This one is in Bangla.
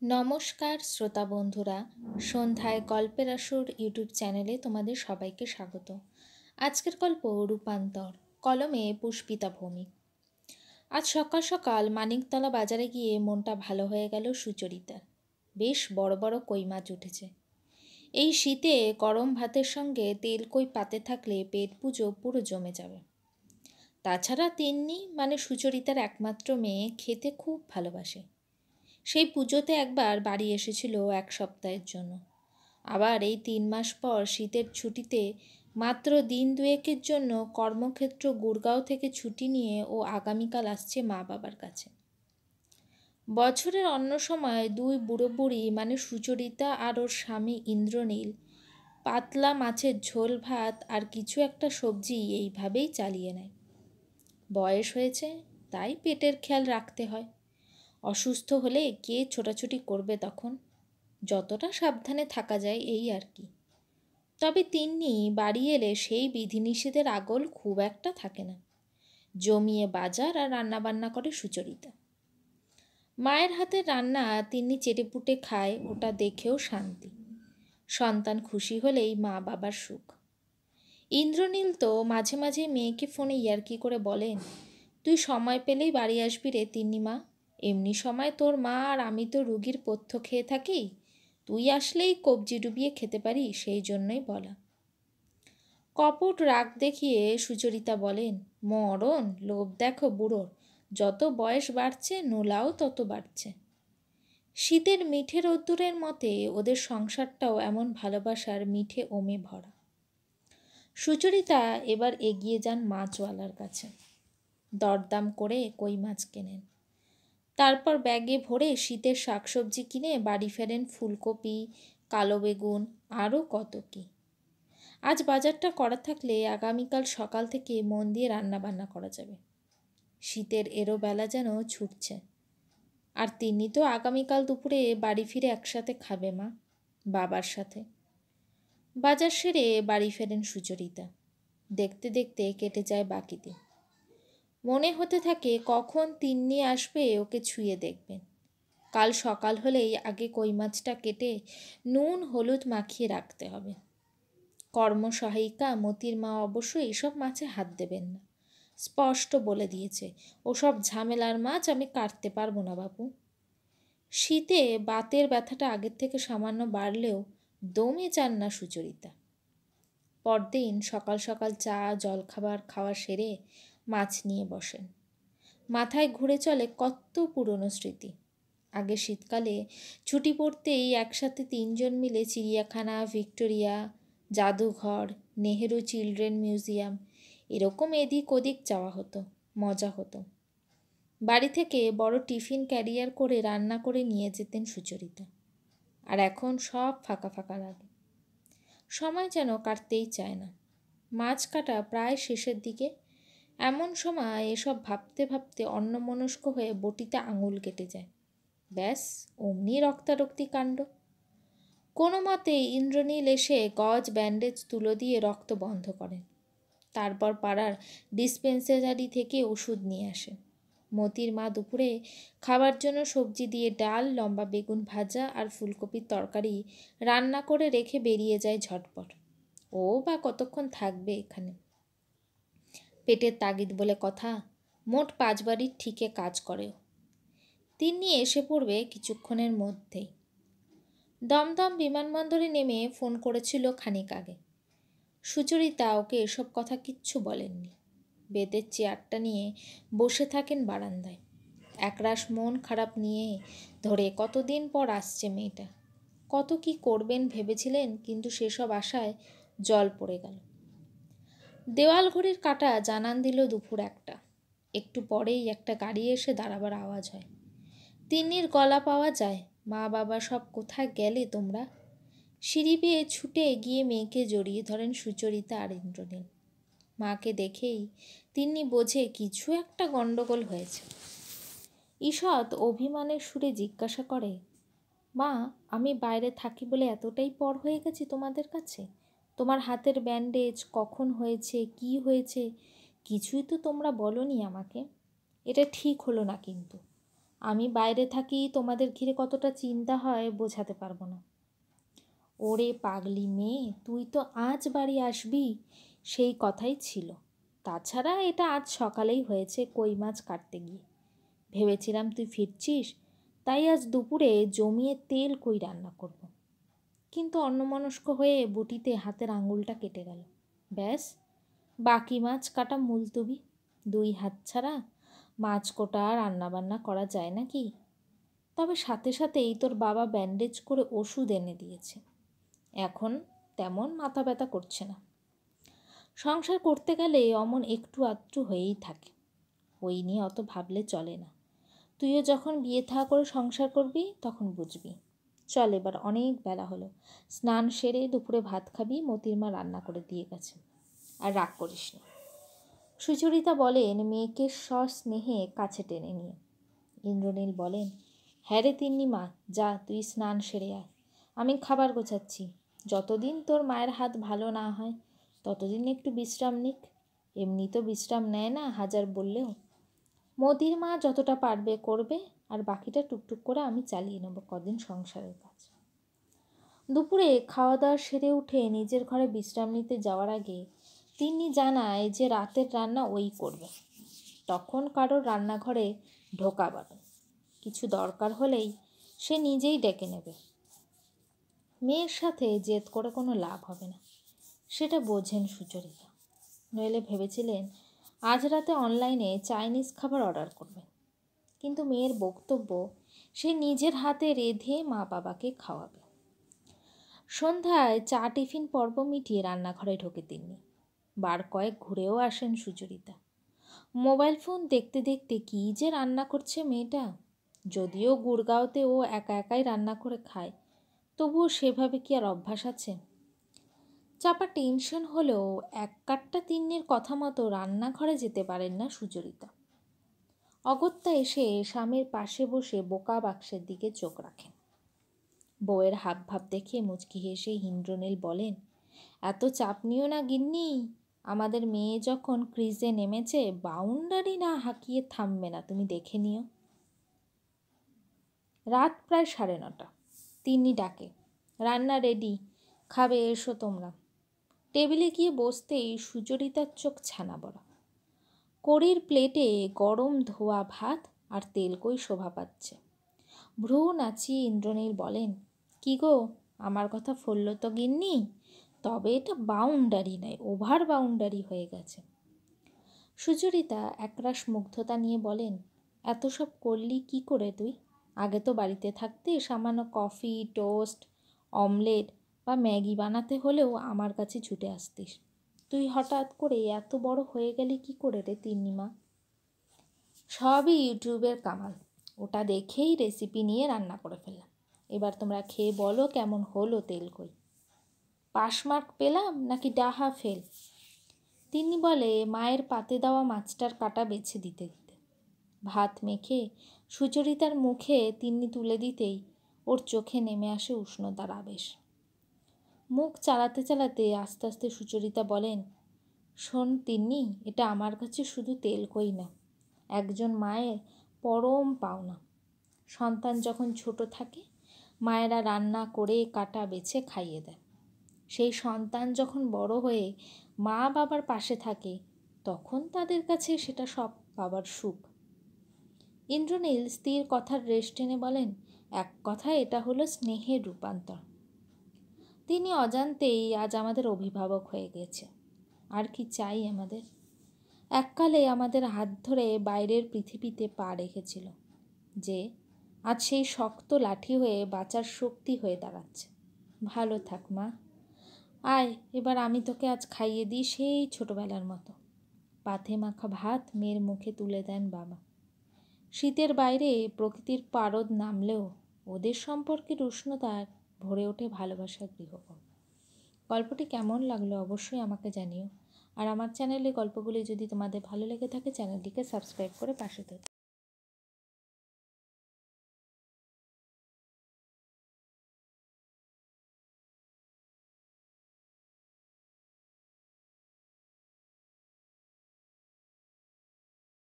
নমস্কার শ্রোতা বন্ধুরা, সন্ধ্যায় গল্পের আসর ইউটিউব চ্যানেলে তোমাদের সবাইকে স্বাগত। আজকের গল্প রূপান্তর, কলমে পুষ্পিতা ভৌমিক। আজ সকাল সকাল মানিকতলা বাজারে গিয়ে মনটা ভালো হয়ে গেল সুচরিতার। বেশ বড় বড় কই মাছ উঠেছে। এই শীতে গরম ভাতের সঙ্গে তেল কই পাতে থাকলে পেট পুজো পুরো জমে যাবে। তাছাড়া তিন্নি মানে সুচরিতার একমাত্র মেয়ে খেতে খুব ভালোবাসে। সেই পুজোতে একবার বাড়ি এসেছিল 1 সপ্তাহের জন্য। আবার এই 3 মাস পর শীতের ছুটিতে মাত্র দিন দুয়েকের জন্য কর্মক্ষেত্র গুড়গাঁও থেকে ছুটি নিয়ে ও আগামীকাল আসছে মা বাবার কাছে। বছরের অন্য সময় দুই বুড়ো বুড়ি মানে সুচরিতা আর ওর স্বামী ইন্দ্রনীল পাতলা মাছের ঝোল ভাত আর কিছু একটা সবজি এইভাবেই চালিয়ে নেয়। বয়স হয়েছে, তাই পেটের খেয়াল রাখতে হয়। অসুস্থ হলে কে ছোটাছুটি করবে তখন? যতটা সাবধানে থাকা যায় এই আর কি। তবে তিন্নি বাড়ি এলে সেই বিধিনিষেধের আগল খুব একটা থাকে না। জমিয়ে বাজার আর রান্নাবান্না করে সুচরিতা। মায়ের হাতের রান্না তিন্নি চেটেপুটে খায়, ওটা দেখেও শান্তি। সন্তান খুশি হলেই মা বাবার সুখ। ইন্দ্রনীল তো মাঝে মাঝে মেয়েকে ফোনে ইয়ার্কি করে বলেন, তুই সময় পেলেই বাড়ি আসবি রে তিন্নিমা। এমনি সময় তোর মা আর আমি তো রুগীর পথ্য খেয়ে থাকি, তুই আসলেই কবজি ডুবিয়ে খেতে পারি, সেই জন্যই বলা। কপট রাগ দেখিয়ে সুচরিতা বলেন, মরণ লোভ দেখো বুড়োর, যত বয়স বাড়ছে নোলাও তত বাড়ছে। শীতের মিঠে রোদ্দুরের মতে ওদের সংসারটাও এমন ভালোবাসার মিঠে ওমে ভরা। সুচরিতা এবার এগিয়ে যান মাছওয়ালার কাছে, দরদাম করে কই মাছ কেনেন। তারপর ব্যাগে ভরে শীতের শাকসবজি কিনে বাড়ি ফেরেন ফুলকপি, কালো বেগুন, আরও কত কী। আজ বাজারটা করা থাকলে আগামীকাল সকাল থেকে মন দিয়ে রান্নাবান্না করা যাবে। শীতের এরো বেলা যেন ছুটছে। আর তিনি তো আগামীকাল দুপুরে বাড়ি ফিরে একসাথে খাবে মা বাবার সাথে। বাজার সেরে বাড়ি ফেরেন সুচরিতা। দেখতে দেখতে কেটে যায় বাকি দিন। মনে হতে থাকে কখন তিন্নি আসবে ওকে ছুঁয়ে দেখবেন। কাল সকাল হলেই আগে কই মাছটা কেটে নুন হলুদ মাখিয়ে রাখতে হবে। কর্মসহায়িকা মতির মা অবশ্য এসব মাছে হাত দেবেন না, স্পষ্ট বলে দিয়েছে, ওসব ঝামেলার মাছ আমি কাটতে পারবো না বাবু। শীতে বাতের ব্যথাটা আগের থেকে সামান্য বাড়লেও দমে যান না সুচরিতা। পরদিন সকাল সকাল চা জলখাবার খাওয়া সেরে মাছ নিয়ে বসেন। মাথায় ঘুরে চলে কত পুরনো স্মৃতি। আগে শীতকালে ছুটি পড়তেই একসাথে 3জন মিলে চিড়িয়াখানা, ভিক্টোরিয়া, জাদুঘর, নেহেরু চিলড্রেন মিউজিয়াম এরকম এদিক ওদিক যাওয়া হতো, মজা হতো। বাড়ি থেকে বড় টিফিন ক্যারিয়ার করে রান্না করে নিয়ে যেতেন সুচরিতা। আর এখন সব ফাঁকা ফাঁকা লাগে, সময় যেন কাটতেই চায় না। মাছ কাটা প্রায় শেষের দিকে, এমন সময় এসব ভাবতে ভাবতে অন্যমনস্ক হয়ে বটিতে আঙুল কেটে যায়। ব্যাস অমনি রক্তারক্তি কাণ্ড। কোনো মতে ইন্দ্রনীল এসে গজ ব্যান্ডেজ তুলো দিয়ে রক্ত বন্ধ করেন। তারপর পাড়ার ডিসপেন্সারি থেকে ওষুধ নিয়ে আসে। মতির মা দুপুরে খাবার জন্য সবজি দিয়ে ডাল, লম্বা বেগুন ভাজা আর ফুলকপির তরকারি রান্না করে রেখে বেরিয়ে যায় ঝটপট। ও বা কতক্ষণ থাকবে এখানে? পেটের তাগিদ বলে কথা, মোট 5 বাড়ির ঠিকে কাজ করেও। তিন্নি এসে পড়বে কিছুক্ষণের মধ্যেই। দমদম বিমানবন্দরে নেমে ফোন করেছিল খানিক আগে। সুচরিতা ওকে এসব কথা কিচ্ছু বলেননি। বেতের চেয়ারটা নিয়ে বসে থাকেন বারান্দায়, একরাশ মন খারাপ নিয়ে। ধরে কতদিন পর আসছে মেয়েটা, কত কি করবেন ভেবেছিলেন, কিন্তু সেসব আশায় জল পড়ে গেল। দেওয়াল ঘড়ির কাঁটা জানান দিল দুপুর 1টা। একটু পরেই একটা গাড়ি এসে দাঁড়াবার আওয়াজ হয়। তিন্নির গলা পাওয়া যায়, মা বাবা সব কোথায় গেলে তোমরা? সিঁড়ি বেয়ে ছুটে গিয়ে মেয়েকে জড়িয়ে ধরেন সুচরিতা আর ইন্দ্রনীল। মাকে দেখেই তিন্নি বোঝে কিছু একটা গণ্ডগোল হয়েছে। ঈষৎ অভিমানের সুরে জিজ্ঞাসা করে, মা আমি বাইরে থাকি বলে এতটাই পর হয়ে গেছি তোমাদের কাছে? তোমার হাতের ব্যান্ডেজ কখন হয়েছে, কি হয়েছে, কিছুই তো তোমরা বলনি আমাকে। এটা ঠিক হলো না কিন্তু। আমি বাইরে থাকি, তোমাদের ঘিরে কতটা চিন্তা হয় বোঝাতে পারবো না। ওরে পাগলি মেয়ে, তুই তো আজ বাড়ি আসবি সেই কথাই ছিল। তাছাড়া এটা আজ সকালেই হয়েছে কই মাছ কাটতে গিয়ে। ভেবেছিলাম তুই ফিরছিস, তাই আজ দুপুরে জমিয়ে তেল কই রান্না করব। কিন্তু অন্যমনস্ক হয়ে বটিতে হাতের আঙুলটা কেটে গেল। ব্যাস, বাকি মাছ কাটা মুলতবি। 2 হাত ছাড়া মাছ কোটা রান্নাবান্না করা যায় নাকি? তবে সাথে সাথেই তোর বাবা ব্যান্ডেজ করে ওষুধ এনে দিয়েছে। এখন তেমন মাথা ব্যথা করছে না। সংসার করতে গেলে অমন একটু আধটু হয়েই থাকে, ওই নিয়ে অত ভাবলে চলে না। তুইও যখন বিয়ে থা করে সংসার করবি তখন বুঝবি। চল, এবার অনেক বেলা হলো, স্নান সেরে দুপুরে ভাত খাবি, মতির মা রান্না করে দিয়ে গেছে। আর রাগ করিস না। সুচরিতা বলেন মেয়েকে সস্নেহে কাছে টেনে নিয়ে। ইন্দ্রনীল বলেন, হ্যাঁ রে তিন্নি মা, যা তুই স্নান সেরে আয়, আমি খাবার গোছাচ্ছি। যতদিন তোর মায়ের হাত ভালো না হয় ততদিন একটু বিশ্রাম নিক। এমনি তো বিশ্রাম নেয় না হাজার বললেও। মতির মা যতটা পারবে করবে, আর বাকিটা টুকটুক করে আমি চালিয়ে নেব কদিন সংসারের কাজ। দুপুরে খাওয়া দাওয়া সেরে উঠে নিজের ঘরে বিশ্রাম নিতে যাওয়ার আগে তিনি জানায় যে রাতের রান্না ওই করবে। তখন কারোর রান্নাঘরে ঢোকা বারণ। কিছু দরকার হলেই সে নিজেই ডেকে নেবে। মেয়ের সাথে জেদ করে কোনো লাভ হবে না, সেটা বোঝেন সুচরিতা। নইলে ভেবেছিলেন আজ রাতে অনলাইনে চাইনিজ খাবার অর্ডার করবেন। কিন্তু মেয়ের বক্তব্য সে নিজের হাতে রেঁধে মা বাবাকে খাওয়াবে। সন্ধ্যায় চা টিফিন পর্ব মিটিয়ে রান্নাঘরে ঢোকে তিনি। বার কয়েক ঘুরেও আসেন সুচরিতা। মোবাইল ফোন দেখতে দেখতে কী যে রান্না করছে মেয়েটা। যদিও গুড়গাঁওতে ও একা একাই রান্না করে খায়, তবুও সেভাবে কি আর অভ্যাস আছে? চাপা টেনশন হলেও এক কাট্টা তিন্নির কথা মতো রান্নাঘরে যেতে পারেন না সুচরিতা। অগত্যা এসে স্বামীর পাশে বসে বোকা বাক্সের দিকে চোখ রাখেন। বউয়ের হাবভাব দেখে মুচকি হেসে ইন্দ্রনীল বলেন, এত চাপ নিও না গিন্নি, আমাদের মেয়ে যখন ক্রিজে নেমেছে বাউন্ডারি না হাঁকিয়ে থামবে না, তুমি দেখে নিও। রাত প্রায় 9:30। তিন্নি ডাকে, রান্না রেডি, খাবে, এসো তোমরা। টেবিলে গিয়ে বসতেই সুচরিতার চোখ ছানা বড়া। কড়ির প্লেটে গরম ধোয়া ভাত আর তেলকই শোভা পাচ্ছে। ভ্রু নাচিয়ে ইন্দ্রনীল বলেন, কি গো, আমার কথা ফলল তো গিন্নি? তবে এটা বাউন্ডারি নয়, ওভার বাউন্ডারি হয়ে গেছে। সুচরিতা একরাশ মুগ্ধতা নিয়ে বলেন, এত সব করলি কি করে তুই? আগে তো বাড়িতে থাকতে সামান্য কফি, টোস্ট, অমলেট বা ম্যাগি বানাতে হলেও আমার কাছে ছুটে আসতিস। তুই হঠাৎ করে এত বড় হয়ে গেলি কি করে রে তিন্নিমা? সবই ইউটিউবের কামাল, ওটা দেখেই রেসিপি নিয়ে রান্না করে ফেললাম। এবার তোমরা খেয়ে বলো কেমন হলো তেলকই। পাশমার্ক পেলাম নাকি ডাহা ফেল? তিনি বলে মায়ের পাতে দেওয়া মাছটার কাঁটা বেছে দিতে দিতে। ভাত মেখে সুচরিতার মুখে তিন্নি তুলে দিতেই ওর চোখে নেমে আসে উষ্ণতার আবেশ। মুখ চালাতে চালাতে আস্তে আস্তে সুচরিতা বলেন, শোন তিন্নি, এটা আমার কাছে শুধু তেলকই না, একজন মায়ের পরম পাওনা। সন্তান যখন ছোট থাকে মায়েরা রান্না করে কাটা বেছে খাইয়ে দেয়। সেই সন্তান যখন বড় হয়ে মা বাবার পাশে থাকে তখন তাদের কাছে সেটা সব বাবার সুখ। ইন্দ্রনীল স্ত্রীর কথার রেশ টেনে বলেন, এক কথায় এটা হলো স্নেহের রূপান্তর। তিনি অজান্তেই আজ আমাদের অভিভাবক হয়ে গেছে। আর কি চাই আমাদের? এককালে আমাদের হাত ধরে বাইরের পৃথিবীতে পা রেখেছিল, যে আজ সেই শক্ত লাঠি হয়ে বাঁচার শক্তি হয়ে দাঁড়াচ্ছে। ভালো থাক মা। আয়, এবার আমি তোকে আজ খাইয়ে দিই সেই ছোটবেলার মতো। পাথে মাখা ভাত মেয়ের মুখে তুলে দেন বাবা। শীতের বাইরে প্রকৃতির পারদ নামলেও ওদের সম্পর্কের উষ্ণতার ভরে ওঠে ভালোবাসার গৃহকোণ। গল্পটি কেমন লাগলো অবশ্যই আমাকে জানিও। আর আমার চ্যানেলে গল্পগুলি যদি তোমাদের ভালো লেগে থাকে চ্যানেলটিকে সাবস্ক্রাইব করে পাশে থেকো।